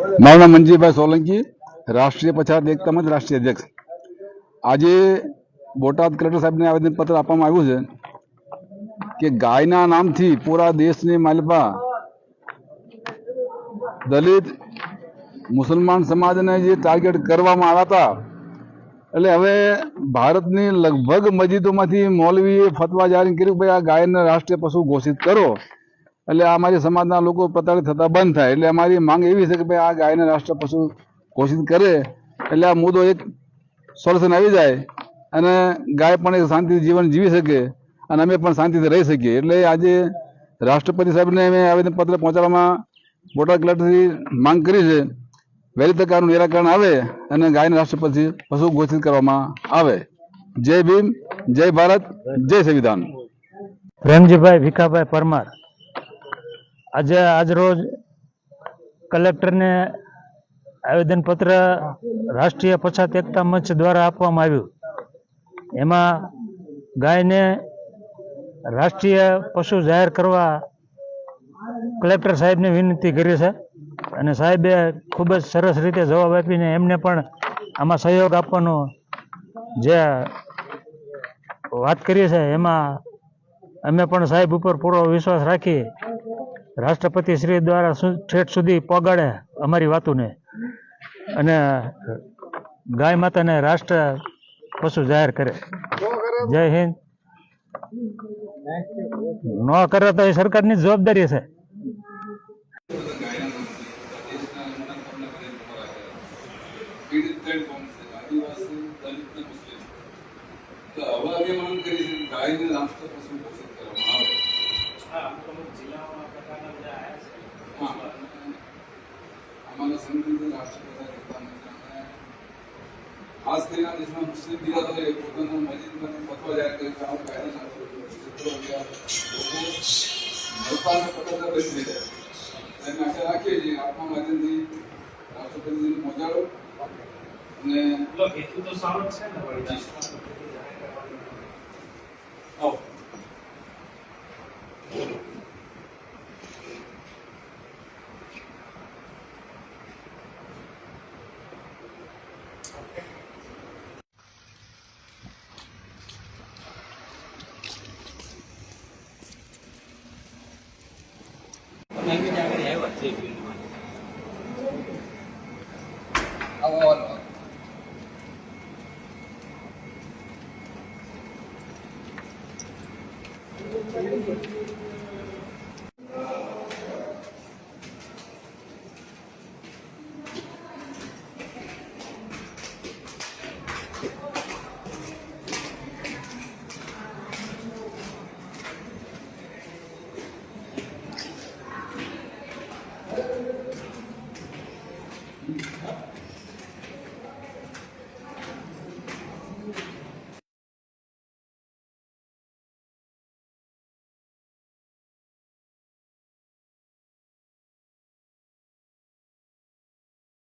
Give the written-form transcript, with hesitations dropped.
મારું નામ મંજીભાઈ સોલંકી, રાષ્ટ્રીય પછાત એકતા મંચ રાષ્ટ્રીય અધ્યક્ષ. આજે બોટાદ કલેક્ટર સાહેબને આવેદનપત્ર આપવામાં આવ્યું છે કે ગાયના નામથી પૂરા દેશની માલપા દલિત મુસલમાન સમાજને જે ટાર્ગેટ કરવામાં આવ્યા હતા, એટલે હવે ભારતની લગભગ મસ્જિદોમાંથી મૌલવીએ ફતવા જારી કર્યું કે ભાઈ આ ગાયને રાષ્ટ્રીય પશુ ઘોષિત કરો, એટલે અમારી સમાજના લોકો પ્રતાડિત થતા બંધ થાય. એટલે અમારી માંગ એવી છે કે ભાઈ આ ગાયને રાષ્ટ્રીય પશુ ઘોષિત કરે એટલે આ મુદ્દો એક સોલ્યુશન આવી જાય અને ગાય પણ એક શાંતિથી જીવન જીવી શકે અને અમે પણ શાંતિથી રહી શકીએ. એટલે આજે રાષ્ટ્રપતિ સાહેબને અમે આવેદનપત્ર પહોંચાડવામાં બોટાદ કલેક્ટરથી માંગ કરી છે વહેલી તકે આનું નિરાકરણ આવે અને ગાયને રાષ્ટ્રીય પશુ ઘોષિત કરવામાં આવે. જય ભીમ, જય ભારત, જય સંવિધાન. પ્રેમજીભાઈ ભીખાભાઈ પરમાર. આજરોજ કલેક્ટરને આવેદનપત્ર રાષ્ટ્રીય પછાત એકતા મંચ દ્વારા આપવામાં આવ્યું. એમાં ગાયને રાષ્ટ્રીય પશુ જાહેર કરવા કલેક્ટર સાહેબને વિનંતી કરી છે અને સાહેબે ખૂબ જ સરસ રીતે જવાબ આપીને એમને પણ આમાં સહયોગ આપવાનો જે વાત કરી છે એમાં અમે પણ સાહેબ ઉપર પૂરો વિશ્વાસ રાખી રાષ્ટ્રપતિ શ્રી દ્વારા ઠેઠ સુધી પહોંચાડે અમારી વાતોને અને ગાય માતાને રાષ્ટ્ર પશુ જાહેર કરે. જય હિન્દ. ન કરે તો એ સરકારની જવાબદારી છે. ખાસ કરીને દેશમાં મુસ્લિમ બિરાદરોએ પોતાના મસ્જિદમાંથી ફતવા જાહેર કર્યો કે આ કાયદા પકડતા બચી જાય. અમે આશા રાખીએ છીએ આપના માધ્યમથી રાષ્ટ્રપતિજીને પહોંચાડો અને હેતુ તો સારો જ છે ને